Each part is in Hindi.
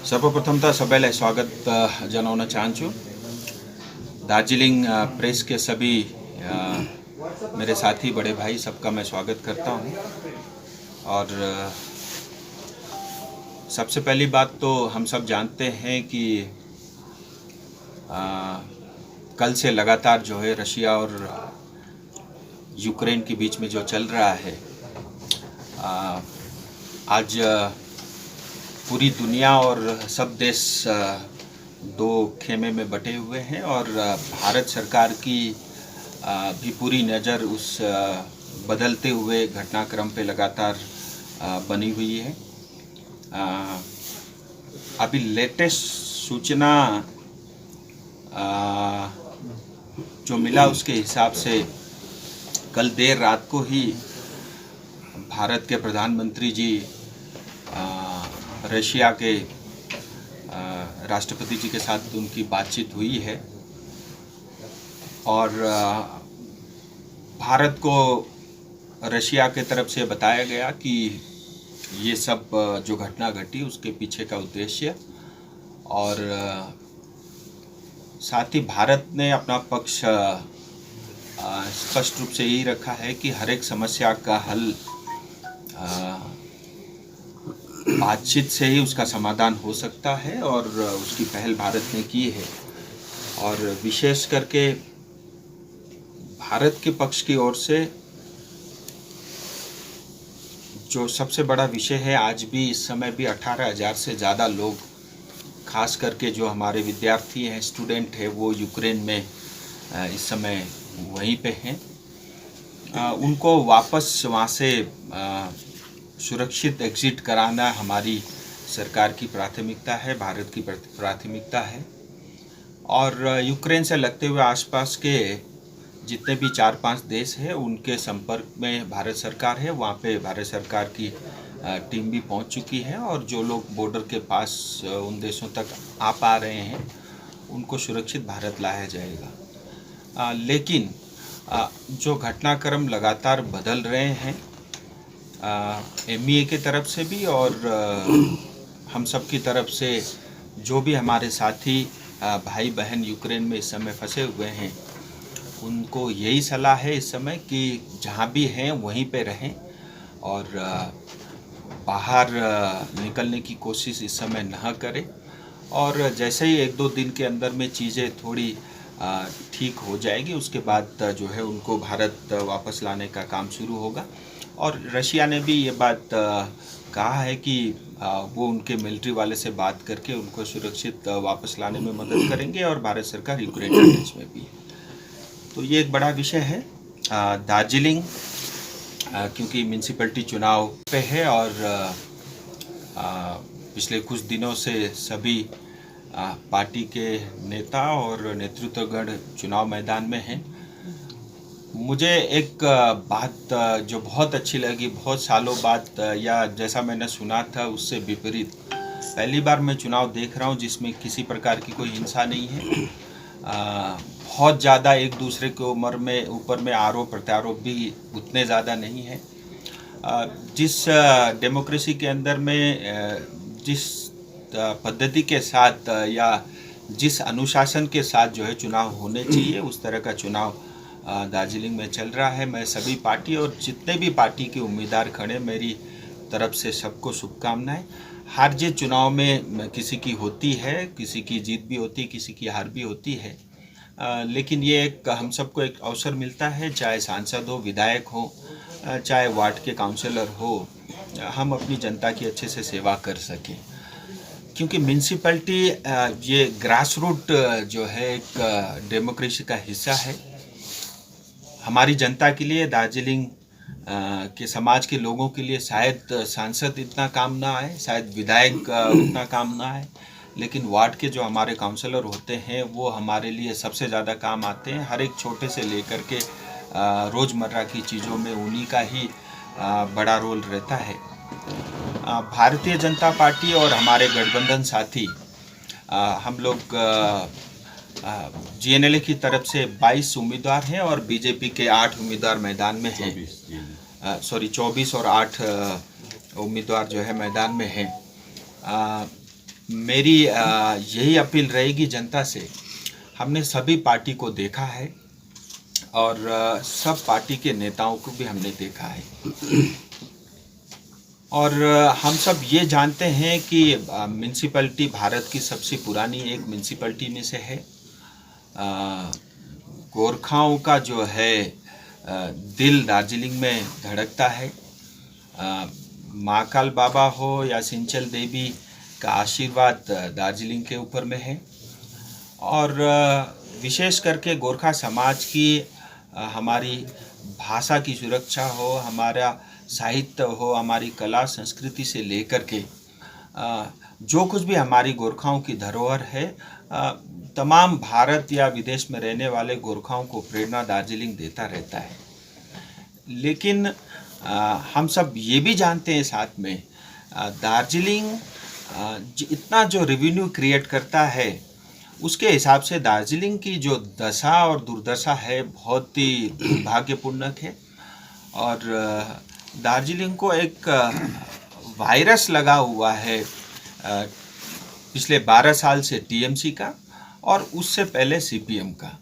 सर्वप्रथम त सबैलाई स्वागत जनाउन चाहन्छु। दार्जिलिङ प्रेस के सभी मेरे साथी बड़े भाई सबका मैं स्वागत करता हूं। और सबसे पहली बात तो हम सब जानते हैं कि कल से लगातार जो है रशिया और यूक्रेन के बीच में जो चल रहा है, आज पूरी दुनिया और सब देश दो खेमे में बटे हुए हैं और भारत सरकार की भी पूरी नज़र उस बदलते हुए घटनाक्रम पे लगातार बनी हुई है। अभी लेटेस्ट सूचना जो मिला उसके हिसाब से कल देर रात को ही भारत के प्रधानमंत्री जी रशिया के राष्ट्रपति जी के साथ उनकी बातचीत हुई है और भारत को रशिया के तरफ से बताया गया कि ये सब जो घटना घटी उसके पीछे का उद्देश्य, और साथ ही भारत ने अपना पक्ष स्पष्ट रूप से यही रखा है कि हर एक समस्या का हल बातचीत से ही उसका समाधान हो सकता है और उसकी पहल भारत ने की है। और विशेष करके भारत के पक्ष की ओर से जो सबसे बड़ा विषय है, आज भी इस समय भी 18,000 से ज़्यादा लोग, खास करके जो हमारे विद्यार्थी हैं, स्टूडेंट हैं, वो यूक्रेन में इस समय वहीं पे हैं। उनको वापस वहाँ से सुरक्षित एग्जिट कराना हमारी सरकार की प्राथमिकता है, भारत की प्राथमिकता है। और यूक्रेन से लगते हुए आसपास के जितने भी 4-5 देश हैं उनके संपर्क में भारत सरकार है। वहाँ पे भारत सरकार की टीम भी पहुँच चुकी है और जो लोग बॉर्डर के पास उन देशों तक आ पा रहे हैं उनको सुरक्षित भारत लाया जाएगा। लेकिन जो घटनाक्रम लगातार बदल रहे हैं MEA की तरफ से भी और हम सब की तरफ से, जो भी हमारे साथी भाई बहन यूक्रेन में इस समय फंसे हुए हैं, उनको यही सलाह है इस समय कि जहाँ भी हैं वहीं पे रहें और बाहर निकलने की कोशिश इस समय न करें। और जैसे ही 1-2 दिन के अंदर में चीज़ें थोड़ी ठीक हो जाएगी उसके बाद जो है उनको भारत वापस लाने का काम शुरू होगा। और रशिया ने भी ये बात कहा है कि वो उनके मिलिट्री वाले से बात करके उनको सुरक्षित वापस लाने में मदद करेंगे और भारत सरकार यूक्रेन के बीच में भी। तो ये एक बड़ा विषय है। दार्जिलिंग क्योंकि म्यूनसिपैलिटी चुनाव पे है और पिछले कुछ दिनों से सभी पार्टी के नेता और नेतृत्वगण चुनाव मैदान में हैं। मुझे एक बात जो बहुत अच्छी लगी, बहुत सालों बाद, या जैसा मैंने सुना था उससे विपरीत पहली बार मैं चुनाव देख रहा हूँ जिसमें किसी प्रकार की कोई हिंसा नहीं है। बहुत ज़्यादा एक दूसरे के ऊपर में आरोप प्रत्यारोप भी उतने ज़्यादा नहीं है। जिस डेमोक्रेसी के अंदर में जिस पद्धति के साथ या जिस अनुशासन के साथ जो है चुनाव होने चाहिए उस तरह का चुनाव दार्जिलिंग में चल रहा है। मैं सभी पार्टी और जितने भी पार्टी के उम्मीदवार खड़े, मेरी तरफ से सबको शुभकामनाएं। हार जीत चुनाव में किसी की होती है, किसी की जीत भी होती है, किसी की हार भी होती है, लेकिन ये एक हम सबको एक अवसर मिलता है, चाहे सांसद हो, विधायक हो, चाहे वार्ड के काउंसलर हो, हम अपनी जनता की अच्छे से सेवा कर सकें। क्योंकि म्यूनसिपैलिटी ये ग्रास रूट जो है एक डेमोक्रेसी का हिस्सा है। हमारी जनता के लिए, दार्जिलिंग के समाज के लोगों के लिए शायद सांसद इतना काम ना आए, शायद विधायक उतना काम ना आए, लेकिन वार्ड के जो हमारे काउंसलर होते हैं वो हमारे लिए सबसे ज़्यादा काम आते हैं। हर एक छोटे से लेकर के रोज़मर्रा की चीज़ों में उन्हीं का ही बड़ा रोल रहता है। भारतीय जनता पार्टी और हमारे गठबंधन साथी हम लोग GNLA की तरफ से 22 उम्मीदवार हैं और बीजेपी के 8 उम्मीदवार मैदान में हैं। 24 और 8 उम्मीदवार जो है मैदान में हैं। मेरी यही अपील रहेगी जनता से। हमने सभी पार्टी को देखा है और सब पार्टी के नेताओं को भी हमने देखा है और हम सब ये जानते हैं कि म्यूनसिपैलिटी भारत की सबसे पुरानी एक म्यूनसिपैलिटी में से है। गोरखाओं का जो है दिल दार्जिलिंग में धड़कता है। महाकाल बाबा हो या सिंचल देवी का आशीर्वाद दार्जिलिंग के ऊपर में है और विशेष करके गोरखा समाज की हमारी भाषा की सुरक्षा हो, हमारा साहित्य हो, हमारी कला संस्कृति से लेकर के जो कुछ भी हमारी गोरखाओं की धरोहर है, तमाम भारत या विदेश में रहने वाले गोरखाओं को प्रेरणा दार्जिलिंग देता रहता है। लेकिन हम सब ये भी जानते हैं साथ में दार्जिलिंग इतना जो रेवेन्यू क्रिएट करता है उसके हिसाब से दार्जिलिंग की जो दशा और दुर्दशा है बहुत ही दुर्भाग्यपूर्ण है और दार्जिलिंग को एक वायरस लगा हुआ है पिछले 12 साल से टीएमसी का और उससे पहले सीपीएम का।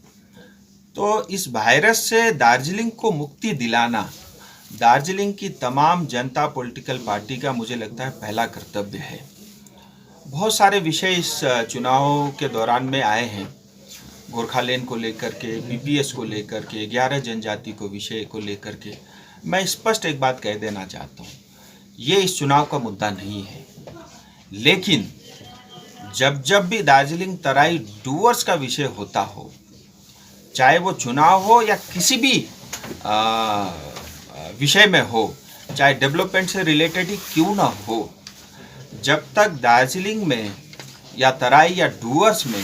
तो इस वायरस से दार्जिलिंग को मुक्ति दिलाना दार्जिलिंग की तमाम जनता पॉलिटिकल पार्टी का मुझे लगता है पहला कर्तव्य है। बहुत सारे विषय इस चुनाव के दौरान में आए हैं, गोरखालैंड को लेकर के, बीपीएस को लेकर के, 11 जनजाति को विषय को लेकर के। मैं स्पष्ट एक बात कह देना चाहता हूँ, ये इस चुनाव का मुद्दा नहीं है। लेकिन जब जब भी दार्जिलिंग तराई डूअर्स का विषय होता हो, चाहे वो चुनाव हो या किसी भी विषय में हो, चाहे डेवलपमेंट से रिलेटेड ही क्यों ना हो, जब तक दार्जिलिंग में या तराई या डूअर्स में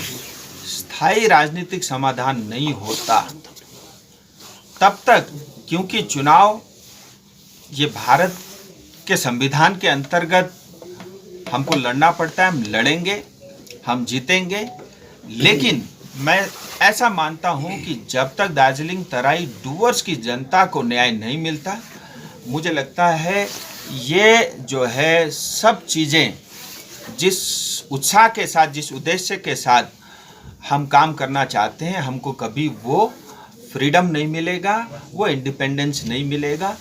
स्थायी राजनीतिक समाधान नहीं होता तब तक, क्योंकि चुनाव ये भारत के संविधान के अंतर्गत हमको लड़ना पड़ता है, हम लड़ेंगे, हम जीतेंगे। लेकिन मैं ऐसा मानता हूँ कि जब तक दार्जिलिंग तराई डूअर्स की जनता को न्याय नहीं मिलता, मुझे लगता है ये जो है सब चीज़ें जिस उत्साह के साथ, जिस उद्देश्य के साथ हम काम करना चाहते हैं, हमको कभी वो फ्रीडम नहीं मिलेगा, वो इंडिपेंडेंस नहीं मिलेगा।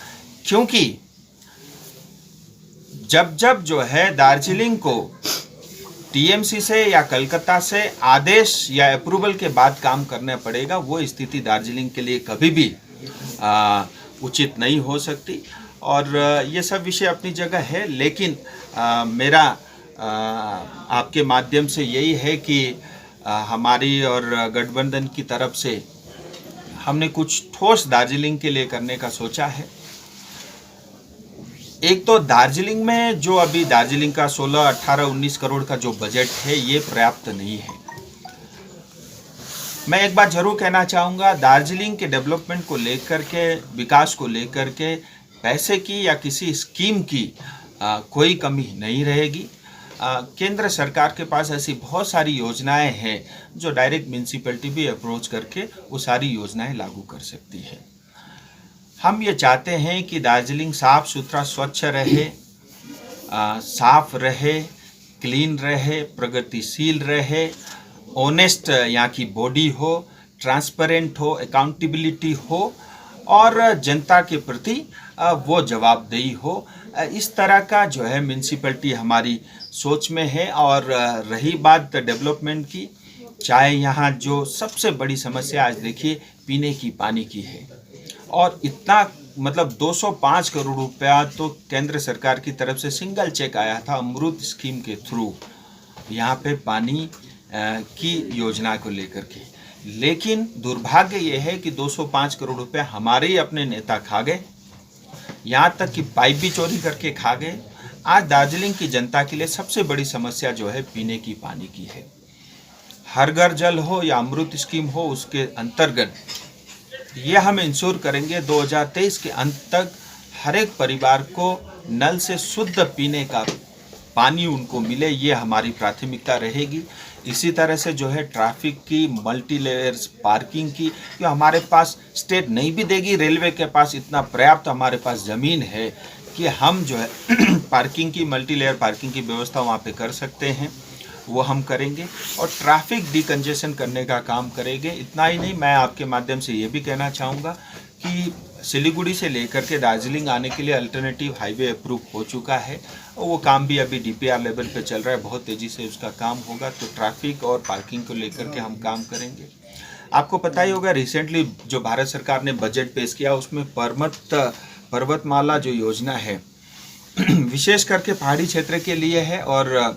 क्योंकि जब जब जो है दार्जिलिंग को टीएमसी से या कलकत्ता से आदेश या अप्रूवल के बाद काम करना पड़ेगा, वो स्थिति दार्जिलिंग के लिए कभी भी उचित नहीं हो सकती। और ये सब विषय अपनी जगह है, लेकिन मेरा आपके माध्यम से यही है कि हमारी और गठबंधन की तरफ से हमने कुछ ठोस दार्जिलिंग के लिए करने का सोचा है। एक तो दार्जिलिंग में जो अभी दार्जिलिंग का 16, 18, 19 करोड़ का जो बजट है, ये पर्याप्त नहीं है। मैं एक बात जरूर कहना चाहूँगा, दार्जिलिंग के डेवलपमेंट को लेकर के, विकास को लेकर के पैसे की या किसी स्कीम की कोई कमी नहीं रहेगी। केंद्र सरकार के पास ऐसी बहुत सारी योजनाएं हैं जो डायरेक्ट म्यूनसिपैलिटी भी अप्रोच करके वो सारी योजनाएं लागू कर सकती है। हम ये चाहते हैं कि दार्जिलिंग साफ सुथरा, स्वच्छ रहे, साफ रहे, क्लीन रहे, प्रगतिशील रहे, ऑनेस्ट यहाँ की बॉडी हो, ट्रांसपेरेंट हो, अकाउंटेबिलिटी हो और जनता के प्रति वो जवाबदेही हो। इस तरह का जो है म्यूनसिपैलिटी हमारी सोच में है। और रही बात डेवलपमेंट की, चाहे यहाँ जो सबसे बड़ी समस्या आज देखिए पीने की पानी की है, और इतना मतलब 205 करोड़ रुपया तो केंद्र सरकार की तरफ से सिंगल चेक आया था अमृत स्कीम के थ्रू यहाँ पे पानी की योजना को लेकर के। लेकिन दुर्भाग्य ये है कि 205 करोड़ रुपया हमारे ही अपने नेता खा गए, यहाँ तक कि पाइप भी चोरी करके खा गए। आज दार्जिलिंग की जनता के लिए सबसे बड़ी समस्या जो है पीने की पानी की है। हर घर जल हो या अमृत स्कीम हो, उसके अंतर्गत ये हम इंश्योर करेंगे 2023 के अंत तक हर एक परिवार को नल से शुद्ध पीने का पानी उनको मिले, ये हमारी प्राथमिकता रहेगी। इसी तरह से जो है ट्रैफिक की, मल्टी लेयर्स पार्किंग की, जो हमारे पास स्टेट नहीं भी देगी, रेलवे के पास इतना पर्याप्त हमारे पास ज़मीन है कि हम जो है पार्किंग की, मल्टी लेयर पार्किंग की व्यवस्था वहाँ पे कर सकते हैं। वो हम करेंगे और ट्रैफिक डिकंजेशन करने का काम करेंगे। इतना ही नहीं, मैं आपके माध्यम से ये भी कहना चाहूँगा कि सिलीगुड़ी से लेकर के दार्जिलिंग आने के लिए अल्टरनेटिव हाईवे अप्रूव हो चुका है और वो काम भी अभी डीपीआर लेवल पे चल रहा है, बहुत तेज़ी से उसका काम होगा। तो ट्रैफिक और पार्किंग को लेकर के हम काम करेंगे। आपको पता ही होगा, रिसेंटली जो भारत सरकार ने बजट पेश किया उसमें पर्वतमाला जो योजना है विशेष करके पहाड़ी क्षेत्र के लिए है, और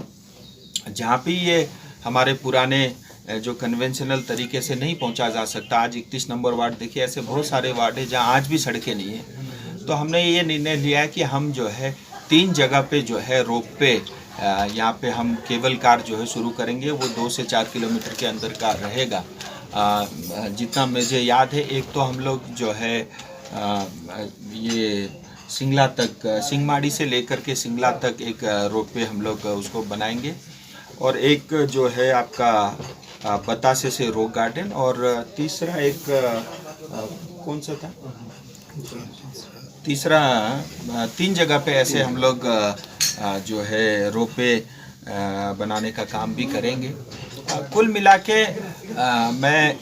जहाँ पे ये हमारे पुराने जो कन्वेंशनल तरीके से नहीं पहुँचा जा सकता, आज 31 नंबर वार्ड देखिए, ऐसे बहुत सारे वार्ड है जहाँ आज भी सड़कें नहीं है। तो हमने ये निर्णय लिया है कि हम जो है 3 जगह पे जो है रोप पे यहाँ पे हम केबल कार जो है शुरू करेंगे। वो 2 से 4 किलोमीटर के अंदर का रहेगा। जितना मुझे याद है, एक तो हम लोग जो है ये सिंगला तक, सिंगमाड़ी से लेकर के सिंगला तक एक रोप पे हम लोग उसको बनाएंगे, और एक जो है आपका बतासे से रॉक गार्डन, और तीसरा एक कौन सा था, तीसरा 3 जगह पे ऐसे हम लोग जो है रोपे बनाने का काम भी करेंगे। कुल मिला के मैं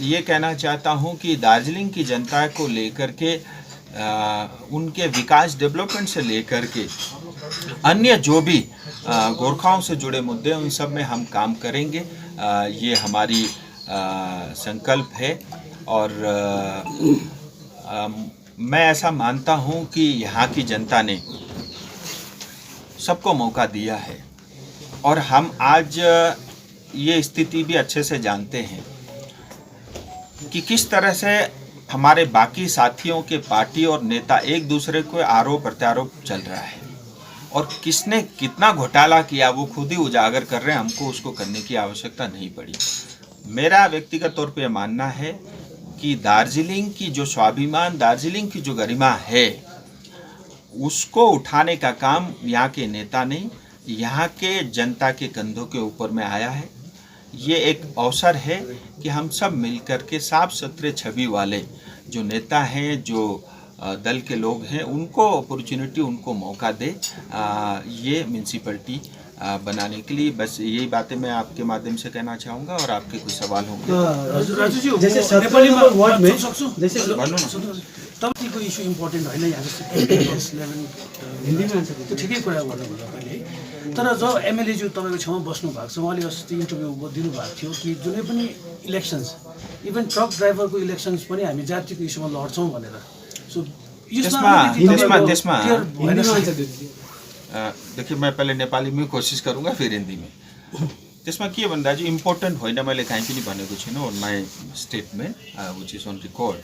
ये कहना चाहता हूँ कि दार्जिलिंग की जनता को लेकर के उनके विकास डेवलपमेंट से लेकर के अन्य जो भी गोरखाओं से जुड़े मुद्दे उन सब में हम काम करेंगे। ये हमारी संकल्प है, और मैं ऐसा मानता हूँ कि यहाँ की जनता ने सबको मौका दिया है, और हम आज ये स्थिति भी अच्छे से जानते हैं कि किस तरह से हमारे बाकी साथियों के पार्टी और नेता एक दूसरे को आरोप प्रत्यारोप चल रहा है, और किसने कितना घोटाला किया वो खुद ही उजागर कर रहे हैं। हमको उसको करने की आवश्यकता नहीं पड़ी। मेरा व्यक्तिगत तौर पे मानना है कि दार्जिलिंग की जो स्वाभिमान, दार्जिलिंग की जो गरिमा है, उसको उठाने का काम यहाँ के नेता नहीं, यहाँ के जनता के कंधों के ऊपर में आया है। ये एक अवसर है कि हम सब मिलकर के साफ सुथरे छवि वाले जो नेता हैं, जो दल के लोग हैं, उनको अपॉर्चुनिटी, उनको मौका दे ये म्यूनसिपलिटी बनाने के लिए। बस यही बातें मैं आपके माध्यम से कहना चाहूँगा, और आपके कुछ सवाल होंगे। राजू जी, जैसे वार्ड में जैसे तपाईँको इस्यु इम्पोर्टेन्ट होइन, यहाँ हिन्दीमा आन्सर दिन्छ, ठिकै कुरा गर्नुभयो तपाईँले। तर जब एमएलएज्यू तपाईँको छेउमा बस्नु भएको छ, उहाँले अस्ति इन्टरभ्यू दिनुभएको थियो कि जुनै पनि इलेक्सन्स, इभन ट्रक ड्राइभरको इलेक्सन्स पनि हामी जातिको इस्युमा लड्छौँ भनेर। सो देखिए, मैं पहले नेपाली में कोशिश करूँगा, फिर हिंदी में। त्यसमा के भन्दा चाहिँ इम्पोर्टेन्ट होइन, मैले कहीँ पनि भनेको छैन on my statement which is on record.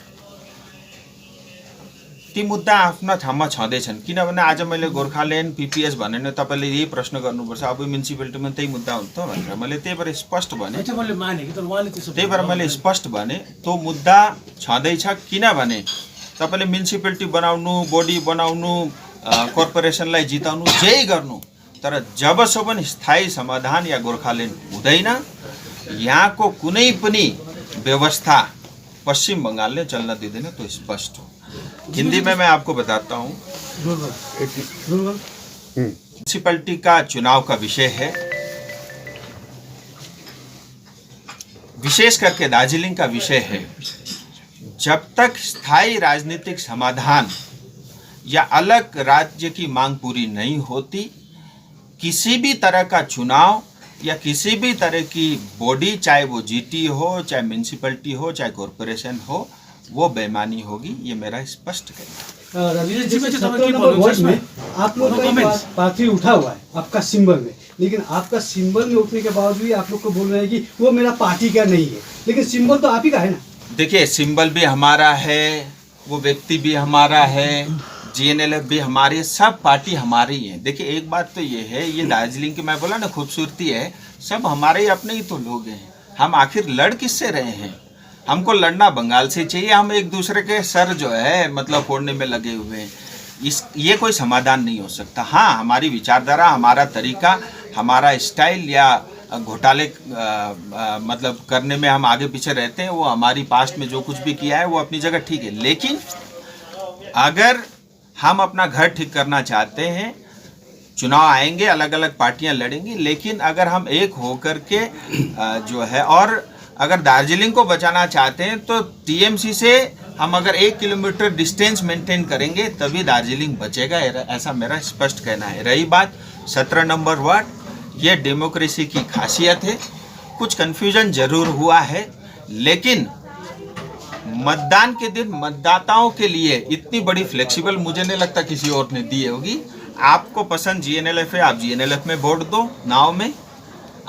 ती मुद्दा आफ्ना ठाउँमा छँदैछन्, किनभने आज मैले गोर्खाल्यान्ड पिपिएस भने नि तपाईँले यही प्रश्न गर्नुपर्छ, अब म्युनिसिपालिटीमा त्यही मुद्दा हुन्छ भनेर मैले त्यही भएर स्पष्ट भने, त्यही भएर मैले स्पष्ट भने त्यो मुद्दा छँदैछ। किनभने तपाईँले म्युनिसिपालिटी बनाउनु, बडी बनाउनु, कर्पोरेसनलाई जिताउनु, जे गर्नु, तर जबसम्म स्थायी समाधान या गोर्खाल्यान्ड हुँदैन, यहाँको कुनै पनि व्यवस्था पश्चिम बंगाल ने चलना दिँदैन, तो स्पष्ट हो। हिंदी में मैं आपको बताता हूँ, म्यूनसिपलिटी का चुनाव का विषय है, विशेष करके दार्जिलिंग का विषय है। जब तक स्थायी राजनीतिक समाधान या अलग राज्य की मांग पूरी नहीं होती, किसी भी तरह का चुनाव या किसी भी तरह की बॉडी, चाहे वो जीटी हो, चाहे म्यूनसिपलिटी हो, चाहे कॉरपोरेशन हो, वो बेईमानी होगी। ये मेरा स्पष्ट कहना है। आप लोग का पाथरी उठा हुआ है आपका सिंबल में, लेकिन आपका सिंबल में उठने के बावजूद भी आप लोग को बोल रहे हैं कि वो मेरा पार्टी का नहीं है, लेकिन सिंबल तो आप ही का है ना। देखिए, सिंबल भी हमारा है, वो व्यक्ति भी हमारा है, जीएनएलएफ भी हमारी, सब पार्टी हमारी है। देखिए, एक बात तो ये है, ये दार्जिलिंग की मैं बोला ना खूबसूरती है, सब हमारे अपने ही तो लोग हैं। हम आखिर लड़ किससे रहे हैं? हमको लड़ना बंगाल से चाहिए। हम एक दूसरे के सर जो है मतलब फोड़ने में लगे हुए हैं। ये कोई समाधान नहीं हो सकता। हाँ, हमारी विचारधारा, हमारा तरीका, हमारा स्टाइल या घोटाले मतलब करने में हम आगे पीछे रहते हैं, वो हमारी पास्ट में जो कुछ भी किया है वो अपनी जगह ठीक है। लेकिन अगर हम अपना घर ठीक करना चाहते हैं, चुनाव आएंगे, अलग अलग पार्टियां लड़ेंगी, लेकिन अगर हम एक होकर के जो है, और अगर दार्जिलिंग को बचाना चाहते हैं तो टीएमसी से हम अगर 1 किलोमीटर डिस्टेंस मेंटेन करेंगे तभी दार्जिलिंग बचेगा, ऐसा मेरा स्पष्ट कहना है। रही बात 17 नंबर वार्ड, ये डेमोक्रेसी की खासियत है। कुछ कन्फ्यूजन जरूर हुआ है, लेकिन मतदान के दिन मतदाताओं के लिए इतनी बड़ी फ्लेक्सिबल मुझे नहीं लगता किसी और ने दी होगी। आपको पसंद जीएनएलएफ है, आप जीएनएलएफ में वोट दो नाव में,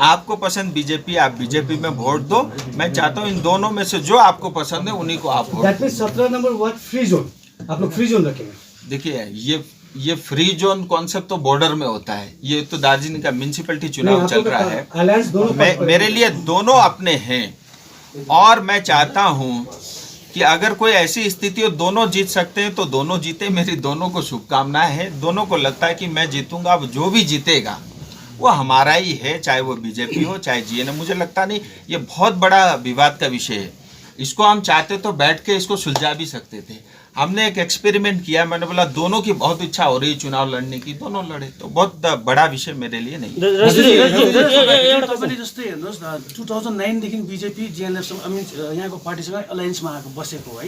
आपको पसंद बीजेपी, आप बीजेपी में वोट दो। मैं चाहता हूँ इन दोनों में से जो आपको पसंद है उन्हीं को आप vote. That means 17 number ward free zone, आप लोग फ्री जोन रखेंगे? देखिए, ये फ्री जोन कॉन्सेप्ट तो बॉर्डर में होता है, ये तो दार्जिलिंग का म्यूनिसिपैलिटी चुनाव चल रहा है। अलायंस दोनों मेरे लिए दोनों अपने हैं, और मैं चाहता हूँ कि अगर कोई ऐसी स्थिति हो दोनों जीत सकते हैं तो दोनों जीते। मेरी दोनों को शुभकामनाएं हैं। दोनों को लगता है कि मैं जीतूंगा, अब जो भी जीतेगा वो हमारा ही है, चाहे वो बीजेपी हो चाहे जीएनएम। मुझे लगता नहीं ये बहुत बड़ा विवाद का विषय है। इसको हम चाहते तो बैठ के इसको सुलझा भी सकते थे। हमने एक एक्सपेरिमेंट किया, मैंने बोला दोनों की बहुत इच्छा हो रही चुनाव लड़ने की, दोनों लड़े, तो बहुत बड़ा विषय मेरे लिए नहीं। तपाईँले जस्तै हेर्नुहोस् न, 2009 देखि बिजेपी जीएनएलएफ यहाँको पार्टीसँग अलायन्समा आएको बसेको है,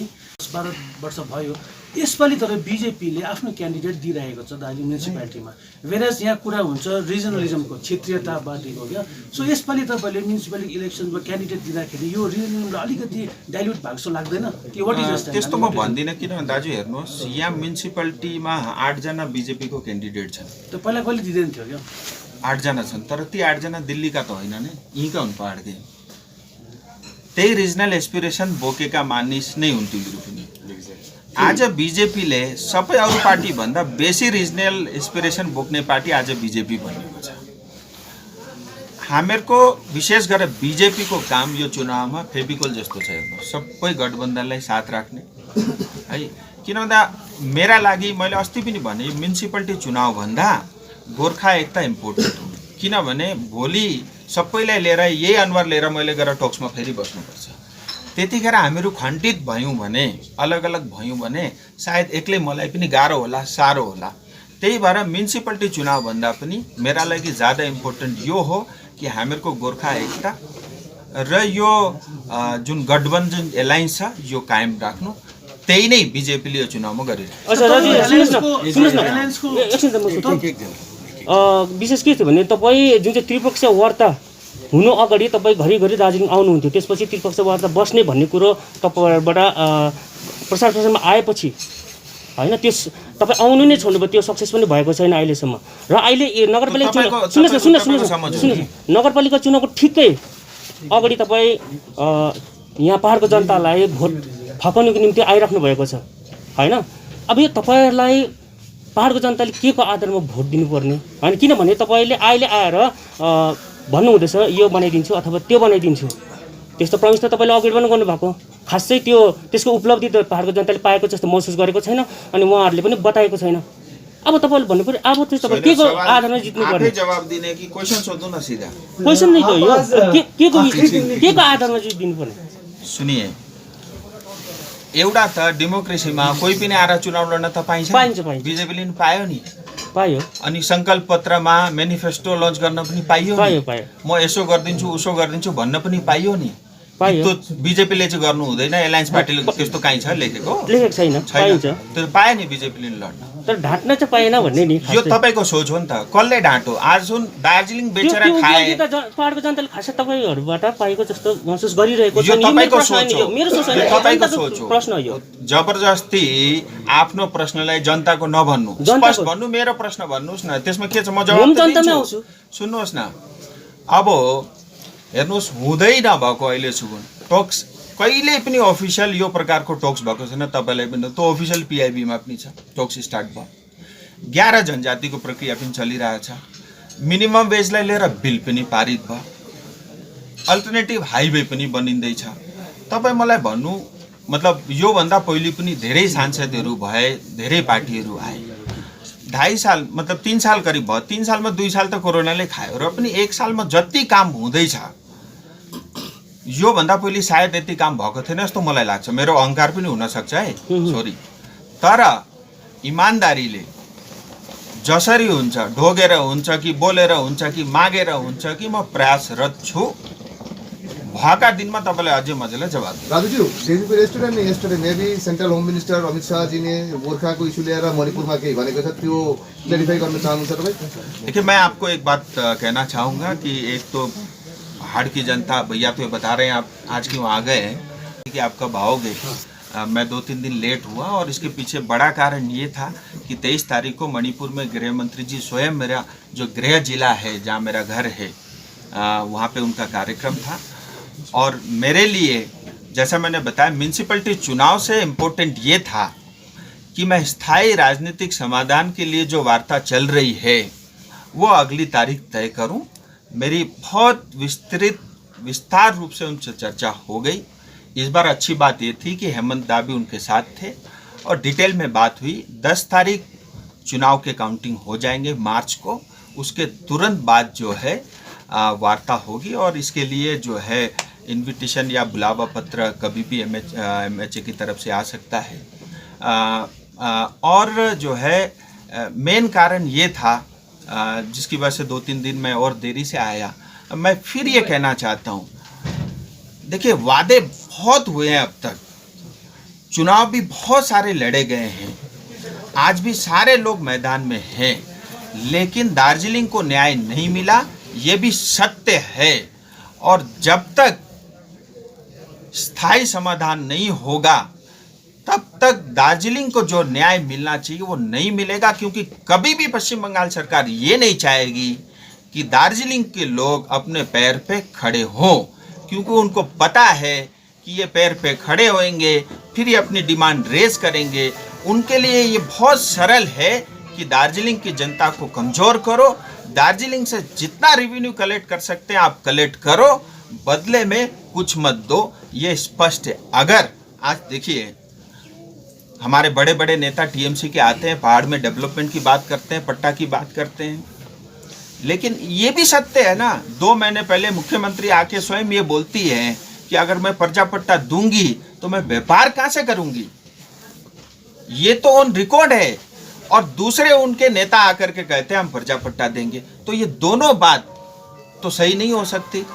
12 वर्ष भयो। यसपालि तर बिजेपीले आफ्नो क्यान्डिडेट दिइरहेको छ दार्जिलिङ म्युनिसिपालिटीमा, वेराज यहाँ कुरा हुन्छ रिजनलिजमको, क्षेत्रीयतावादीको क्या। सो यसपालि तपाईँले म्युनिसिपालिटी इलेक्सनमा क्यान्डिडेट दिँदाखेरि यो रिजनलिजमलाई अलिकति डाइल्युट भएको जस्तो लाग्दैन कि? वाट इज जस्तो त्यस्तो म भन्दिनँ, किनभने दाजु हेर्नुहोस्, यहाँ म्युनिसिपालिटीमा 8 जना बीजेपीको क्यान्डिडेट छन्। त पहिला कहिले दिँदैन थियो क्या? 8 जना छन्, तर ती 8 जना दिल्लीका त होइन नि, यहीँका हुन् पहाडकै। त्यही रिजनल एस्पिरेसन बोकेका मानिस नै हुन् तिनीहरू पनि। आज बीजेपीले सबै अरू पार्टी भन्दा बेसी रिजनल एस्पिरेसन बोक्ने पार्टी आज बीजेपी बनेको छ। हामीहरूको विशेष गरेर बीजेपीको काम यो चुनावमा फेभिकोल जस्तो छ। हेर्नु, सबै गठबन्धनलाई साथ राख्ने है। किन भन्दा मेरा लागि, मैले अस्ति पनि भने, म्युनिसिपालिटी चुनाव भन्दा गोर्खा एकता इम्पोर्टेन्ट हो। किनभने भोलि सबैलाई लिएर, यही अनुहार लिएर मैले गएर टोक्समा फेरि बस्नुपर्छ। त्यतिखेर हामीहरू खण्डित भयौँ भने, अलग अलग भयौँ भने सायद एक्लै मलाई पनि गाह्रो होला, साह्रो होला। त्यही भएर म्युनिसिपालिटी चुनाव भन्दा पनि मेरा लागि ज़्यादा इम्पोर्टेन्ट यो हो कि हामीहरूको गोर्खा एकता र यो जुन गठबन्धन एलायन्स छ यो कायम राख्नु। त्यही नै बिजेपीले यो चुनावमा गरिरहेको छ। विशेष के थियो भने तपाईँ जुन चाहिँ त्रिपक्षीय वार्ता हुनु अगाडि तपाईँ घरिघरि दार्जिलिङ आउनुहुन्थ्यो, त्यसपछि त्रिपक्षीय वार्ता बस्ने भन्ने कुरो तपाईँबाट प्रचार प्रसारमा आएपछि होइन, त्यस तपाईँ आउनु नै छोड्नुभयो, त्यो सक्सेस पनि भएको छैन अहिलेसम्म। र अहिले नगरपालिका चुनाव, सुन्नुहोस्, नगरपालिका चुनावको ठिकै अगाडि तपाईँ यहाँ पहाडको जनतालाई भोट फकाउनुको निम्ति आइराख्नु भएको छ होइन। अब यो तपाईँहरूलाई पहाडको जनताले के को आधारमा भोट दिनुपर्ने होइन? किनभने तपाईँले अहिले आएर भन्नुहुँदैछ यो बनाइदिन्छु अथवा त्यो बनाइदिन्छु, त्यस्तो प्रमिस त तपाईँले अगाडि पनि गर्नुभएको। खासै त्यसको उपलब्धि त पहाडको जनताले पाएको जस्तो महसुस गरेको छैन, अनि उहाँहरूले पनि बताएको छैन। अब तपाईँले भन्नु पर्यो अब चाहिँ तपाईँ के को आधारमा जित्नु पर्ने? जवाब दिने कि क्वेसन सोध्नु न सिधा? क्वेसन नै हो यो, के को आधारमा जित्नु पर्ने? सुनिए, एउटा त डेमोक्रेसीमा कोही पनि आएर चुनाव लड्न त पाइन्छ, बिजेपीले नि पायो नि, पायो। अनि संकल्प पत्रमा मेनिफेस्टो लन्च गर्न पनि पाइयो, म यसो गरिदिन्छु उसो गरिदिन्छु भन्न पनि पाइयो नि। त्यो बिजेपीले चाहिँ गर्नु हुँदैन, एलायन्स पार्टीले त्यस्तो काहीँ छ लेखेको छैन? त्यो पायो नि बिजेपीले लड्न, तर ढाँट्न चाहिँ पाएन भन्ने नि। यो तपाईँको सोच हो नि त, कसले ढाँटो? आज जुन दार्जिलिङ बेचेर खाए पहाडको जनताले खासै तपाईँहरूबाट पाएको जस्तो महसुस गरिरहेको छ। यो तपाईँको सोच हो, मेरो सोच होइन, तपाईँको सोच हो। प्रश्न यो जबरजस्ती आफ्नो प्रश्नलाई जनताको नभन्नु, स्पष्ट भन्नु, मेरो प्रश्न भन्नुहोस् न, त्यसमा के छ म जवाब दिन्छु। सुन्नुहोस् न, अब हेर्नुहोस्, हुँदै नभएको अहिलेसम्म टोक्स कहिल्यै पनि अफिसियल यो प्रकारको टोक्स भएको छैन। तपाईँलाई पनि त्यो अफिसियल पिआइबीमा पनि छ, टोक्स स्टार्ट भयो। 11 जनजातिको प्रक्रिया पनि चलिरहेछ। मिनिमम वेजलाई लिएर बिल पनि पारित भयो, अल्टरनेटिभ हाइवे पनि बनिँदैछ। तपाईँ मलाई भन्नु, मतलब योभन्दा पहिले पनि धेरै सांसदहरू भए, धेरै पार्टीहरू आए। 2.5 साल मतलब 3 साल करिब भयो। 3 सालमा 2 साल त कोरोनाले खायो, र पनि 1 सालमा जति काम हुँदैछ योभन्दा पहिले सायद यति काम भएको थिएन जस्तो मलाई लाग्छ। मेरो अहङ्कार पनि हुनसक्छ है, सरी, तर इमान्दारीले जसरी हुन्छ, ढोगेर हुन्छ कि बोलेर हुन्छ कि मागेर हुन्छ कि म प्रयासरत छु। भएका दिनमा तपाईँलाई अझै मजाले जवाब दिन्छु। Raju ji, yesterday maybe Central Home Minister Amit Shah जी ने गोर्खाको इस्यु लिएर मणिपुरमा केही भनेको छ, त्यो क्लेरिफाई गर्न चाहनुहुन्छ तपाईँ? देखिए, मैं आपको एक बात कहना चाहूँगा कि एक तो पहाड़ की जनता, भैया तो बता रहे हैं आप आज क्यों आ गए हैं कि आप कब आओगे। मैं 2-3 दिन लेट हुआ और इसके पीछे बड़ा कारण ये था कि 23 तारीख को मणिपुर में गृह मंत्री जी स्वयं, मेरा जो गृह जिला है जहाँ मेरा घर है वहाँ पे उनका कार्यक्रम था। और मेरे लिए, जैसा मैंने बताया, म्यूनसिपैलिटी चुनाव से इम्पोर्टेंट ये था कि मैं स्थायी राजनीतिक समाधान के लिए जो वार्ता चल रही है वो अगली तारीख तय करूं। मेरी बहुत विस्तार रूप से उनसे चर्चा हो गई। इस बार अच्छी बात ये थी कि हेमंत दा भी उनके साथ थे और डिटेल में बात हुई। 10 तारीख चुनाव के काउंटिंग हो जाएंगे मार्च को, उसके तुरंत बाद जो है वार्ता होगी और इसके लिए जो है इनविटेशन या बुलावा पत्र कभी भी MHA की तरफ से आ सकता है। और जो है मेन कारण ये था जिसकी वजह से 2-3 दिन मैं और देरी से आया। मैं फिर ये कहना चाहता हूँ, देखिए, वादे बहुत हुए हैं अब तक, चुनाव भी बहुत सारे लड़े गए हैं, आज भी सारे लोग मैदान में हैं, लेकिन दार्जिलिंग को न्याय नहीं मिला, ये भी सत्य है। और जब तक स्थायी समाधान नहीं होगा तब तक दार्जिलिंग को जो न्याय मिलना चाहिए वो नहीं मिलेगा, क्योंकि कभी भी पश्चिम बंगाल सरकार ये नहीं चाहेगी कि दार्जिलिंग के लोग अपने पैर पे खड़े हों, क्योंकि उनको पता है कि ये पैर पे खड़े होंगे फिर ये अपनी डिमांड रेज करेंगे। उनके लिए ये बहुत सरल है कि दार्जिलिंग की जनता को कमज़ोर करो, दार्जिलिंग से जितना रेवेन्यू कलेक्ट कर सकते हैं आप कलेक्ट करो, बदले में कुछ मत दो, ये स्पष्ट है। अगर आज देखिए, हमारे बड़े बड़े नेता TMC के आते हैं, पहाड़ में डेवलपमेंट की बात करते हैं, पट्टा की बात करते हैं, लेकिन ये भी सत्य है ना, 2 महीने पहले मुख्यमंत्री आके स्वयं ये बोलती है कि अगर मैं पर्जा पट्टा दूंगी तो मैं व्यापार कहाँ से करूंगी। ये तो ऑन रिकॉर्ड है। और दूसरे उनके नेता आकर के कहते हैं हम पर्जा पट्टा देंगे, तो ये दोनों बात तो सही नहीं हो सकती।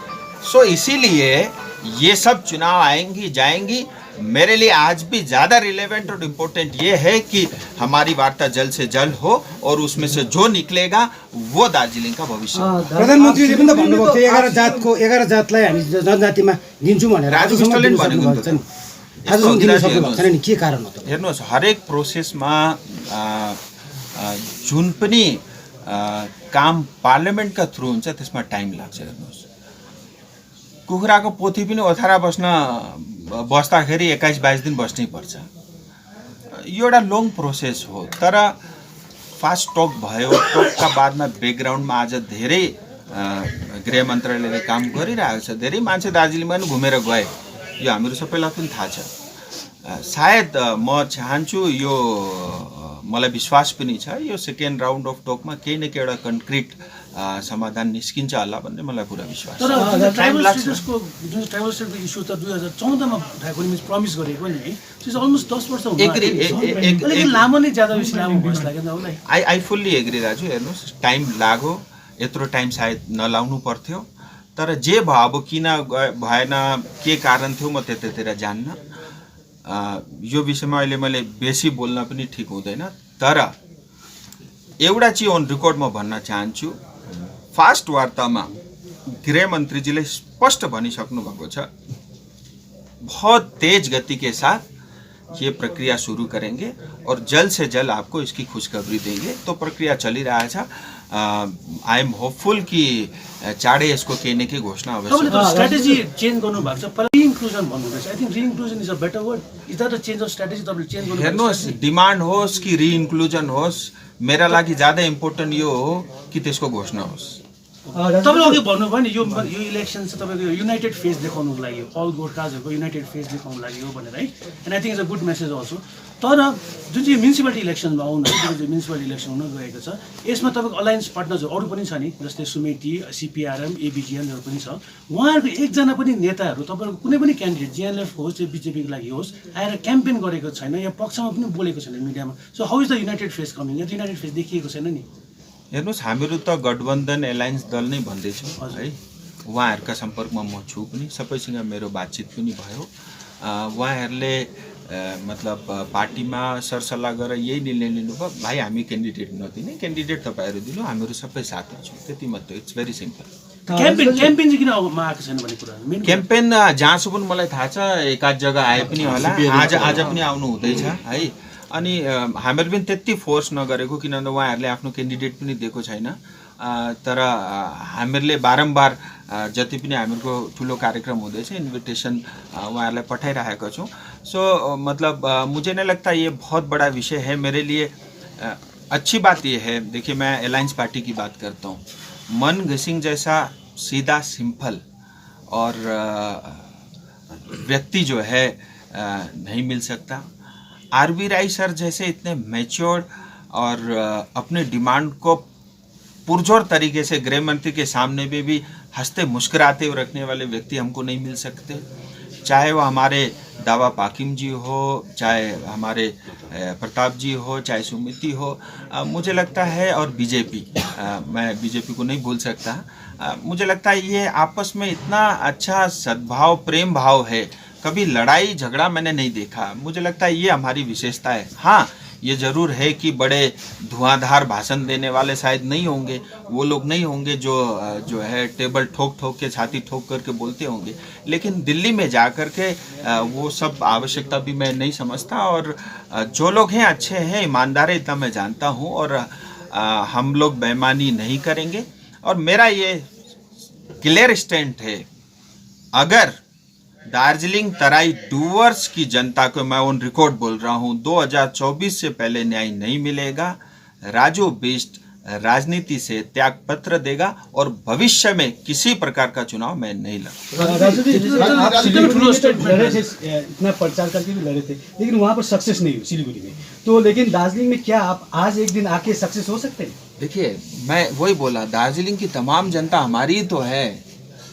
सो इसीलिए ये सब चुनाव आएंगी जाएंगी, मेरे लिए आज भी ज़्यादा रिलेवेंट और इम्पोर्टेंट ये है कि हमारी वार्ता जल्द से जल्द हो और उसमें से जो निकलेगा वो दार्जिलिङ का भविष्य हो। प्रधानमन्त्रीले पनि त भन्नुभएको थियो 11 जातलाई हामी जनजातिमा दिन्छौँ भनेर। राजु विष्टले भनेको नि त। आजसम्म दिन सक्नु छैन नि, के कारण हो त? हेर्नुहोस्, हरेक प्रोसेसमा जुन पनि काम पार्लियामेन्टका थ्रु हुन्छ त्यसमा टाइम लाग्छ। हेर्नुहोस्, कुखुराको पोथी पनि ओथारा बस्दाखेरि 21-22 दिन बस्नै पर्छ। यो एउटा लङ प्रोसेस हो, तर फास्ट टक भयो। टकका बादमा ब्याकग्राउन्डमा आज धेरै गृह मन्त्रालयले काम गरिरहेको छ, धेरै मान्छे दार्जिलिङमा पनि घुमेर गए, यो हामीहरू सबैलाई पनि थाहा छ। सायद म चाहन्छु, यो मलाई विश्वास पनि छ, यो सेकेन्ड राउन्ड अफ टकमा केही न केही एउटा कन्क्रिट समाधान निस्किन्छ होला भन्ने मलाई पुरा विश्वास छ। तर ट्राइबल स्टेटसको जुन ट्राइबल स्टेटको इस्यु त 2014 मा उठाएको नि, प्रमिस गरेको नि है, त्यो अलमोस्ट 10 वर्ष हुन आँट्यो। लेकिन लामो नै ज्यादा बेसी लामो भइस लाग्यो नि उलाई। I fully agree Raju. हेर्नुहोस्, टाइम लाग्यो, यत्रो टाइम सायद नलाउनु पर्थ्यो, तर जे भयो, अब किन भएन, के कारण थियो, म त्यतातिर जान्न। यो विषयमा अहिले मैले बेसी बोल्न पनि ठिक हुँदैन, तर एउटा चाहिँ अन रेकर्ड म भन्न चाहन्छु, फास्ट वार्तामा गृह मन्त्रीजीले स्पष्ट भनिसक्नु भएको छ, बहुत तेज गति के साथ ये प्रक्रिया शुरू करेंगे और जल्द से जल्द आपको इसकी खुशखबरी देंगे। तो प्रक्रिया चली रहा है। आई एम होपफुल कि चाँडै यसको केही न केही घोषणा अवश्य। स्ट्र्याटेजी चेन्ज गर्नु भएको छ, पर रि-इन्क्लुजन भन्नुहुँदैछ। I think reinclusion is a better word. Is that a change of strategy? तपाईले चेन्ज गर्नु, हेर्नुहोस्, डिमान्ड होस् कि रि-इन्क्लुजन होस्, मेरा लागि ज्यादा इम्पोर्टेन्ट यो हो कि त्यसको घोषणा होस्। तपाईले अघि भन्नुभयो नि, यो इलेक्सन चाहिँ तपाईको युनाइटेड फेस देखाउनुको लागि, अल गोर्खाजहरुको युनाइटेड फेस देखाउनुको लागि हो भनेर है। And I think it's a good message also. तर जुन चाहिँ म्युनिसिपालिटी इलेक्सनमा जुन चाहिँ म्युनिसिपल इलेक्सन हुन गएको छ यसमा तपाईँको अलायन्स पार्टनर्सहरू अरू पनि छ नि, जस्तै सुमेटी, सिपिआरएम, एबिजिएनहरू पनि छ। उहाँहरूको एकजना पनि नेताहरू तपाईँहरूको कुनै पनि क्यान्डिडेट जिएनएलएफ होस् या बिजेपीको लागि होस् आएर क्याम्पेन गरेको छैन या पक्षमा पनि बोलेको छैन मिडियामा। So how is the United face coming? या युनाइटेड फेस देखिएको छैन नि। हेर्नुहोस्, हामीहरू त गठबन्धन एलायन्स दल नै भन्दैछौँ है। उहाँहरूका सम्पर्कमा म छु पनि, सबैसँग मेरो बातचित पनि भयो। उहाँहरूले मतलब पार्टीमा सरसल्लाह गरेर यही निर्णय लिनुभयो, भाइ हामी क्यान्डिडेट नदिने, क्यान्डिडेट तपाईँहरू दिनु, हामीहरू सबै साथमा छौँ, त्यति मात्रै। It's very simple. क्याम्पेन चाहिँ किन आएको छैन भन्ने कुरा क्याम्पेन जहाँसम्म मलाई थाहा छ एकाध जग्गा आए पनि होला, आज पनि आउनु हुँदैछ है। अनि हामीहरू पनि त्यति फोर्स नगरेको, किनभने उहाँहरूले आफ्नो क्यान्डिडेट पनि दिएको छैन। तर हामीहरूले बारम्बार जति पनि हामीहरूको ठुलो कार्यक्रम हुँदैछ इन्भिटेसन उहाँहरूलाई पठाइरहेको छौँ। सो मतलब मुझे नहीं लगता ये बहुत बड़ा विषय है मेरे लिए। अच्छी बात ये है, देखिए मैं अलायंस पार्टी की बात करता हूँ। मन घिसिंग जैसा सीधा सिंपल और व्यक्ति जो है नहीं मिल सकता। आरबी राय सर जैसे इतने मैच्योर्ड और अपने डिमांड को पुरजोर तरीके से गृह मंत्री के सामने भी हंसते मुस्कुराते हुए रखने वाले व्यक्ति हमको नहीं मिल सकते। चाहे वो हमारे दावा पाकिम जी हो, चाहे हमारे प्रताप जी हो, चाहे सुमिति हो, मुझे लगता है, और बीजेपी, मैं बीजेपी को नहीं भूल सकता। मुझे लगता है ये आपस में इतना अच्छा सद्भाव, प्रेम भाव है, कभी लड़ाई झगड़ा मैंने नहीं देखा। मुझे लगता है ये हमारी विशेषता है। हाँ, ये ज़रूर है कि बड़े धुआंधार भाषण देने वाले शायद नहीं होंगे, वो लोग नहीं होंगे जो है टेबल ठोक ठोक के, छाती ठोक करके बोलते होंगे, लेकिन दिल्ली में जा कर के वो सब आवश्यकता भी मैं नहीं समझता। और जो लोग हैं अच्छे हैं, ईमानदार है, इतना मैं जानता हूँ, और हम लोग बेईमानी नहीं करेंगे। और मेरा ये क्लियर स्टैंड है, अगर दार्जिलिंग तराई डूवर्स की जनता को, मैं ऑन रिकॉर्ड बोल रहा हूं, 2024 से पहले न्याय नहीं मिलेगा। राजू बिष्ट राजनीति से त्याग पत्र देगा और भविष्य में किसी प्रकार का चुनाव मैं नहीं लड़ूंगा। इतना प्रचार करके भी लड़े थे, लेकिन वहाँ पर सक्सेस नहीं हुई सिलीगुड़ी में। तो लेकिन दार्जिलिंग में क्या आप आज एक दिन आके सक्सेस हो सकते हैं? देखिए, मैं वही बोला, दार्जिलिंग की तमाम जनता हमारी तो है।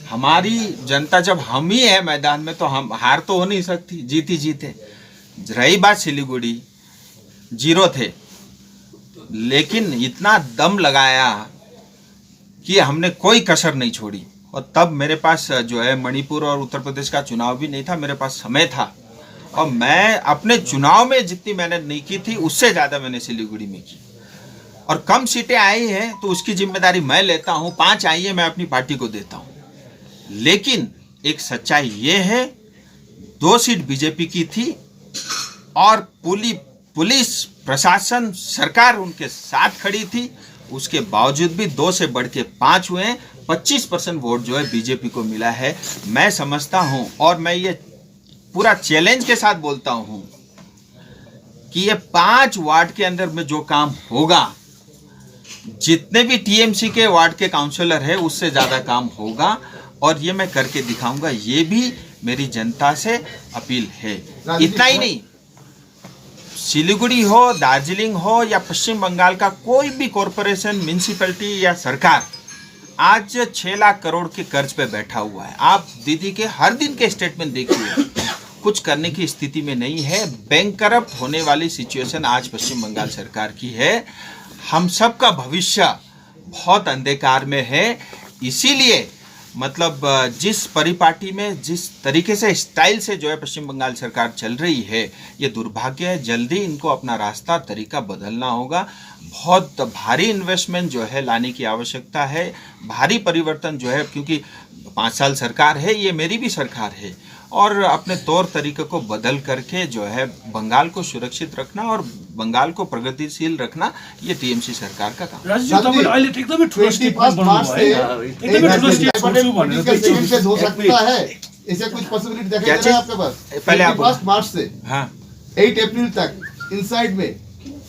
हमारी जनता जब हम ही है मैदान में, तो हम हार तो हो नहीं सकती, जीती जीते। रही बात सिलीगुड़ी, 0 थे, लेकिन इतना दम लगाया कि हमने कोई कसर नहीं छोड़ी। और तब मेरे पास जो है मणिपुर और उत्तर प्रदेश का चुनाव भी नहीं था, मेरे पास समय था, और मैं अपने चुनाव में जितनी मेहनत नहीं की थी उससे ज़्यादा मैंने सिलीगुड़ी में की। और कम सीटें आई हैं तो उसकी जिम्मेदारी मैं लेता हूँ, 5 आई है मैं अपनी पार्टी को देता हूँ। लेकिन एक सच्चाई ये है, 2 सीट बीजेपी की थी और पुलिस प्रशासन सरकार उनके साथ खड़ी थी, उसके बावजूद भी 2 से बढ़ के 5 हुए हैं। 25% वोट जो है बीजेपी को मिला है। मैं समझता हूं, और मैं ये पूरा चैलेंज के साथ बोलता हूं, कि ये 5 वार्ड के अंदर में जो काम होगा, जितने भी टीएमसी के वार्ड के काउंसलर है उससे ज़्यादा काम होगा, और ये मैं करके दिखाऊंगा। ये भी मेरी जनता से अपील है। इतना ही नहीं, सिलीगुड़ी हो, दार्जिलिंग हो या पश्चिम बंगाल का कोई भी कॉरपोरेशन, म्यूनिसिपैलिटी या सरकार आज 6 लाख करोड़ के कर्ज पे बैठा हुआ है। आप दीदी के हर दिन के स्टेटमेंट देखिए, कुछ करने की स्थिति में नहीं है। बैंक करप्ट होने वाली सिचुएशन आज पश्चिम बंगाल सरकार की है। हम सब का भविष्य बहुत अंधकार में है। इसीलिए मतलब जिस परिपाटी में, जिस तरीके से, स्टाइल से जो है पश्चिम बंगाल सरकार चल रही है, ये दुर्भाग्य है। जल्दी इनको अपना रास्ता, तरीका बदलना होगा। बहुत भारी इन्वेस्टमेंट जो है लाने की आवश्यकता है, भारी परिवर्तन जो है, क्योंकि 5 साल सरकार है, ये मेरी भी सरकार है, और अपने तौर तरीके को बदल करके जो है बंगाल को सुरक्षित रखना और बंगाल को प्रगतिशील रखना, ये टीएमसी सरकार का काम। हो सकता है, इसे कुछ पॉसिबिलिटी देखा जा रहा है आपके पास? पहले आप 1 मार्च से 8 अप्रैल तक इनसाइड में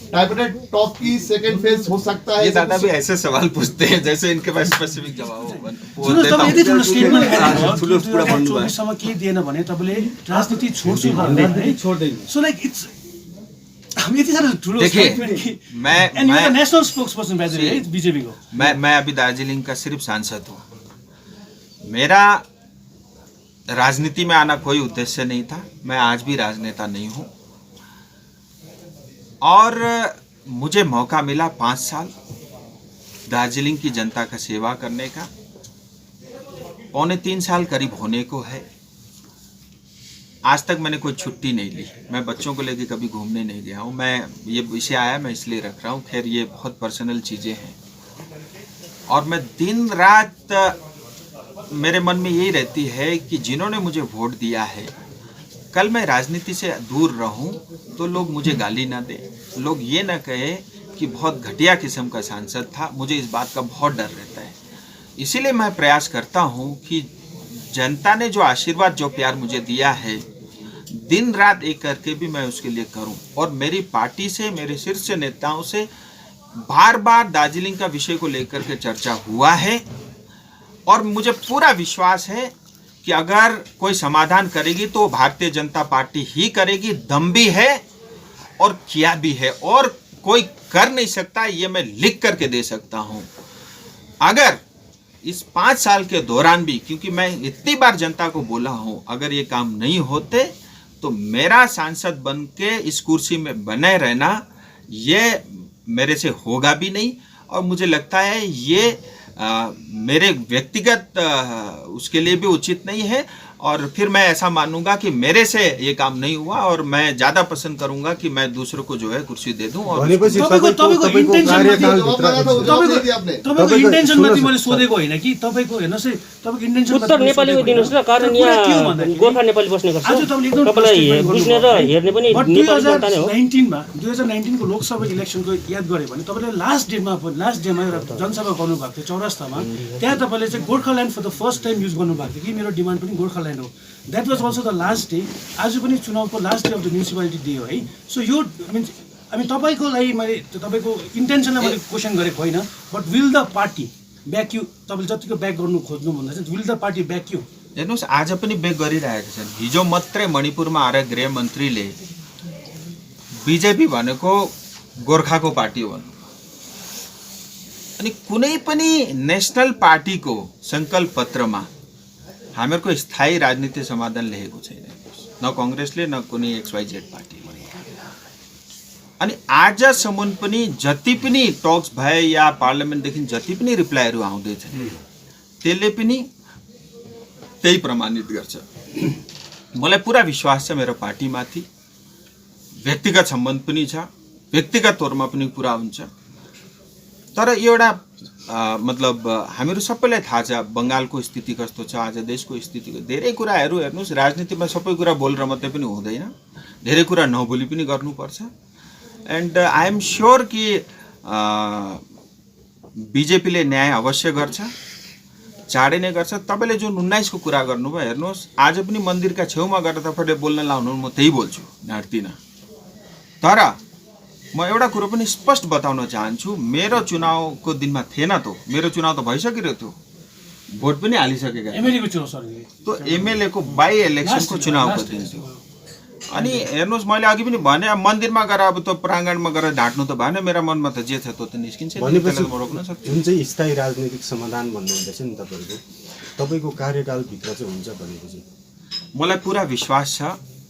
टाइपरेट टॉप की सेकंड फेज हो सकता है। ये दादा भी ऐसे सवाल पूछते हैं जैसे इनके पास स्पेसिफिक जवाब हो। के दिएन भने तपाईले राजनीति छोड्छु भन्दै, सो लाइक इट्स हामी यति साह्रो ठुलो देखिए, मैं नेशनल स्पोक्सपर्सन है बीजेपी को। मैं अभी दार्जिलिंग का सिर्फ सांसद हूँ। मेरा राजनीति में आना कोई उद्देश्य नहीं था। मैं आज भी राजनेता नहीं हूँ और मुझे मौका मिला 5 साल दार्जिलिंग की जनता का सेवा करने का। 2.25 साल करीब होने को है। आज तक मैंने कोई छुट्टी नहीं ली। मैं बच्चों को लेकर कभी घूमने नहीं गया हूँ। मैं ये विषय आया मैं इसलिए रख रहा हूँ। खैर ये बहुत पर्सनल चीज़ें हैं और मैं दिन रात मेरे मन में यही रहती है कि जिन्होंने मुझे वोट दिया है, कल मैं राजनीति से दूर रहूं तो लोग मुझे गाली ना दें, लोग ये ना कहे कि बहुत घटिया किस्म का सांसद था। मुझे इस बात का बहुत डर रहता है। इसीलिए मैं प्रयास करता हूं कि जनता ने जो आशीर्वाद जो प्यार मुझे दिया है, दिन रात एक करके भी मैं उसके लिए करूं। और मेरी पार्टी से, मेरे शीर्ष नेताओं से बार बार दार्जिलिंग का विषय को लेकर के चर्चा हुआ है और मुझे पूरा विश्वास है कि अगर कोई समाधान करेगी तो भारतीय जनता पार्टी ही करेगी। दम भी है और किया भी है और कोई कर नहीं सकता, ये मैं लिख करके दे सकता हूं। अगर इस 5 साल के दौरान भी, क्योंकि मैं इतनी बार जनता को बोला हूं, अगर ये काम नहीं होते तो मेरा सांसद बन के इस कुर्सी में बने रहना ये मेरे से होगा भी नहीं। और मुझे लगता है ये मेरे व्यक्तिगत उसके लिए भी उचित नहीं है और फिर मैं ऐसा मानूंगा कि मेरे से ये काम नहीं हुआ और मैं ज़्यादा पसंद करूंगा कि मैं दूसरों को जो है कुर्सी दे दूं। और तपाईँको इन्टेन्सन माथि मैले सोधेको होइन कि तपाईँको हेर्नुहोस् है, तपाईँको इन्टेन्सन उत्तर नेपालीमा दिनुहोस् न, कारण यहाँ गोर्खा नेपाली बस्ने गर्छ। आज तपाईँले एकदम तपाईँलाई बुझ्ने र हेर्ने पनि नेपाली जनता नै हो। 2019 को लोकसभा इलेक्सनको याद गऱ्यो भने तपाईँले लास्ट डेमा एउटा जनसभा गर्नुभएको थियो चौरास्तामा। त्यहाँ तपाईँले चाहिँ Gorkhaland for the first time use गर्नुभएको थियो कि मेरो डिमान्ड पनि गोर्खाल्यान्ड हो। That was also the last day. आज पनि चुनावको last day of the municipality day हो है। सो यो तपाईँको लागि मैले तपाईँको इन्टेन्सनलाई मैले क्वेसन गरेको होइन, but will the party back यु? तपाईँले जतिको ब्याक गर्नु खोज्नु भन्दा चाहिँ विल द पार्टी ब्याक यु? हेर्नुहोस्, आज पनि ब्याक गरिरहेका छन्। हिजो मात्रै मणिपुरमा आएर गृहमन्त्रीले बिजेपी भनेको गोर्खाको पार्टी हो भन्नु। अनि कुनै पनि नेसनल पार्टीको सङ्कल्प पत्रमा हामीहरूको स्थायी राजनीतिक समाधान लेखेको छैन, न कांग्रेसले न कुनै XYZ पार्टी। अनि आजसम्म पनि जति पनि टक्स भए या पार्लियामेन्टदेखि जति पनि रिप्लाईहरू आउँदैछन् त्यसले पनि त्यही प्रमाणित गर्छ। मलाई पुरा विश्वास छ मेरो पार्टीमाथि। व्यक्तिगत सम्बन्ध पनि छ, व्यक्तिगत तौरमा पनि पुरा हुन्छ। तर एउटा मतलब हामीहरू सबैलाई थाहा छ बङ्गालको स्थिति कस्तो छ, आज देशको स्थितिको धेरै कुराहरू हेर्नुहोस्। राजनीतिमा सबै कुरा बोलेर मात्रै पनि हुँदैन, धेरै कुरा नबोली पनि गर्नुपर्छ। एन्ड आई एम श्योर कि बिजेपीले न्याय अवश्य गर्छ, चाँडै नै गर्छ। तपाईँले जुन 19 को कुरा गर्नुभयो, हेर्नुहोस् आज पनि मन्दिरका छेउमा गएर तपाईँले बोल्न लाउनु, म त्यही बोल्छु, ढाँट्दिनँ। तर म एउटा कुरो पनि स्पष्ट बताउन चाहन्छु, मेरो चुनावको दिनमा थिएन त, मेरो चुनाव त भइसकेको थियो, भोट पनि हालिसकेका तो एमएलए को बाई इलेक्सनको चुनावको दिन थियो। अनि हेर्नुहोस्, मैले अघि पनि भने मन्दिरमा गएर अब त्यो प्राङ्गणमा गएर ढाँट्नु त भएन, मेरो मनमा त जे छ त्यो त निस्किन्छ। जुन चाहिँ स्थायी राजनीतिक समाधान भन्नुहुँदैछ नि तपाईँको कार्यकालभित्र चाहिँ हुन्छ भनेपछि मलाई पुरा विश्वास छ।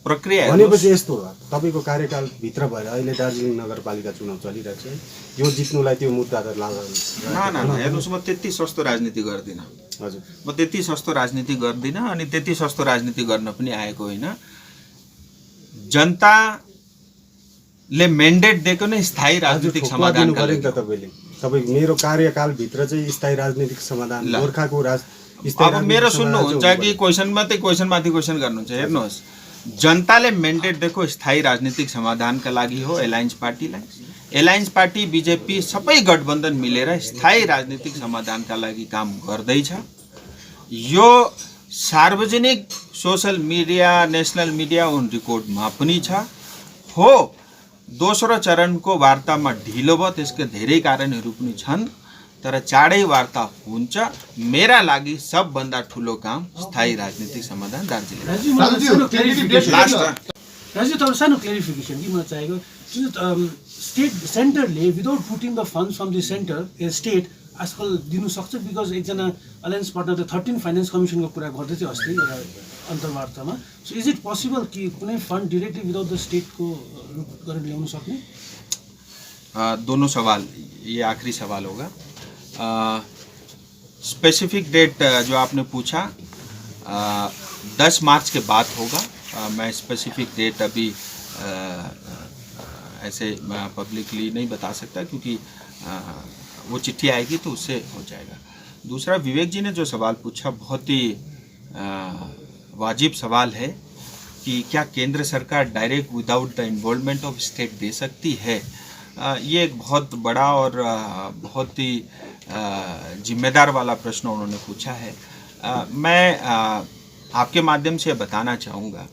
प्रक्रिया भनेपछि यस्तो हो, तपाईँको कार्यकालभित्र भएर अहिले दार्जिलिङ नगरपालिका चुनाव चलिरहेको छ, यो जित्नुलाई त्यो मुद्दा त न हेर्नुहोस्, म त्यति सस्तो राजनीति गर्दिनँ। हजुर, म त्यति सस्तो राजनीति गर्दिनँ अनि त्यति सस्तो राजनीति गर्न पनि आएको होइन। जनताले मेन्डेट दिएको नै स्थायी राजनीतिक समाधान गरेको त तपाईँ मेरो कार्यकालभित्र चाहिँ स्थायी राजनीतिक समाधान गोर्खाको अब मेरो सुन्नुहुन्छ कि क्वेसन मात्रै क्वेसन माथि क्वेसन गर्नुहुन्छ। हेर्नुहोस्, जनताले मेन्डेट दिएको स्थायी राजनीतिक समाधानका लागि हो एलायन्स पार्टीलाई। एलायन्स पार्टी बिजेपी सबै गठबन्धन मिलेर स्थायी राजनीतिक समाधानका लागि काम गर्दैछ। यो सार्वजनिक सोशल मिडिया, नेशनल मिडिया उन रिकॉर्डमा पनि छ हो। दोस्रो चरणको वार्तामा ढिलो भयो, त्यसका धेरै कारणहरू पनि छन्, तर चाँडै वार्ता हुन्छ। मेरा लागि सबभन्दा ठुलो काम स्थायी राजनीतिक समाधान दार्जिलिङ। राजु, तपाईँ सानो क्लेरिफिकेसन कि मलाई चाहिएको स्टेट सेन्टरले without putting the funds from the centre state आजकल दिनु सक्छ बिकज एकजना अलायन्स पार्टनरले 13 फाइनेन्स कमिसनको कुरा गर्दै थियो अस्ति एउटा अन्तर्वार्तामा सो इज इट पोसिबल कि कुनै फन्ड डिरेक्टली विदाउट द स्टेटको रूप गरेर ल्याउन सक्ने दोनों सवाल, ये आखिरी सवाल होगा। स्पेसिफिक डेट जो आपने पूछा 10 मार्च के बाद होगा। मैं स्पेसिफिक डेट अभी ऐसे पब्लिकली नहीं बता सकता क्योंकि वो चिट्ठी आएगी तो उससे हो जाएगा। दूसरा, विवेक जी ने जो सवाल पूछा बहुत ही वाजिब सवाल है कि क्या केंद्र सरकार direct without the involvement of state दे सकती है। ये एक बहुत बड़ा और बहुत ही जिम्मेदार वाला प्रश्न उन्होंने पूछा है। मैं आपके माध्यम से बताना चाहूँगा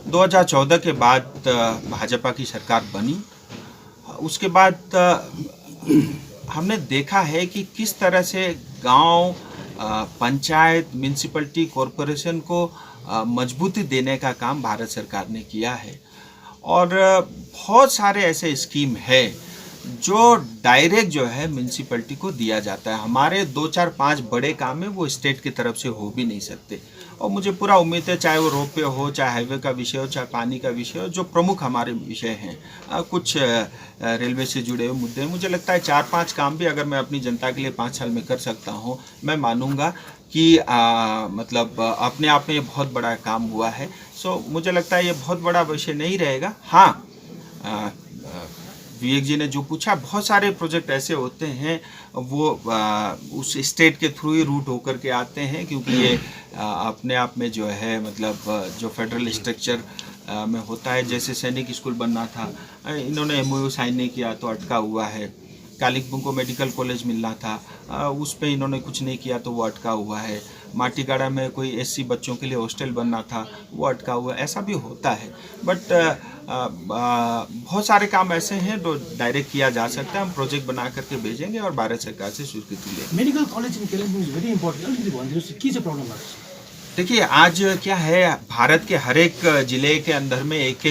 2014 के बाद भाजपा की सरकार बनी, उसके बाद हमने देखा है कि किस तरह से गांव, पंचायत, म्यूनिसिपैलिटी, कॉरपोरेशन को मजबूती देने का काम भारत सरकार ने किया है और बहुत सारे ऐसे स्कीम है जो डायरेक्ट जो है म्यूनिसिपैलिटी को दिया जाता है। हमारे 2, 4, 5 बड़े काम है वो स्टेट की तरफ से हो भी नहीं सकते और मुझे पूरा उम्मीद है चाहे वो रोपवे हो, चाहे हाईवे का विषय हो, चाहे पानी का विषय हो, जो प्रमुख हमारे विषय हैं। कुछ रेलवे से जुड़े हुए मुद्दे हैं। मुझे लगता है 4-5 काम भी अगर मैं अपनी जनता के लिए 5 साल में कर सकता हूँ, मैं मानूंगा कि मतलब अपने आप में ये बहुत बड़ा काम हुआ है। सो मुझे लगता है ये बहुत बड़ा विषय नहीं रहेगा। हाँ, विवेक जी ने जो पूछा, बहुत सारे प्रोजेक्ट ऐसे होते हैं वो उस स्टेट के थ्रू ही रूट होकर के आते हैं क्योंकि ये अपने आप में जो है मतलब जो फेडरल स्ट्रक्चर में होता है। जैसे सैनिक स्कूल बनना था, इन्होंने MOU साइन नहीं किया तो अटका हुआ है। कालिम्पोंग को मेडिकल कॉलेज मिलना था, उस पर इन्होंने कुछ नहीं किया तो वो अटका हुआ है। माटीगाड़ा में कोई SC बच्चों के लिए हॉस्टल बनना था, वो अटका हुआ है। ऐसा भी होता है बट बहुत सारे काम ऐसे हैं जो डायरेक्ट किया जा सकता है। हम प्रोजेक्ट बना करके भेजेंगे और भारत सरकार से स्वीकृति लेंगे। Medical college in Kalimpong is very important. अलिकति भनिदिनुहोस् के चाहिँ प्रब्लम भएको छ? देखिए, आज क्या है, भारत के हर एक ज़िले के अंदर में एक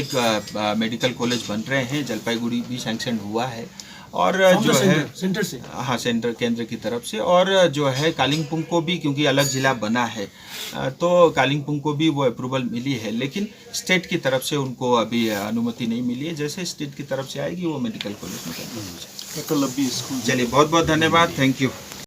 मेडिकल कॉलेज बन रहे हैं। जलपाईगुड़ी भी सैंक्शन हुआ है और जो है सेंटर से, हाँ, सेंटर केंद्र की तरफ से, और जो है कालिम्पोंग को भी क्योंकि अलग ज़िला बना है तो कालिम्पोंग को भी वो अप्रूवल मिली है, लेकिन स्टेट की तरफ से उनको अभी अनुमति नहीं मिली है। जैसे स्टेट की तरफ से आएगी वो मेडिकल कॉलेज में। चलिए, बहुत बहुत धन्यवाद। Thank you.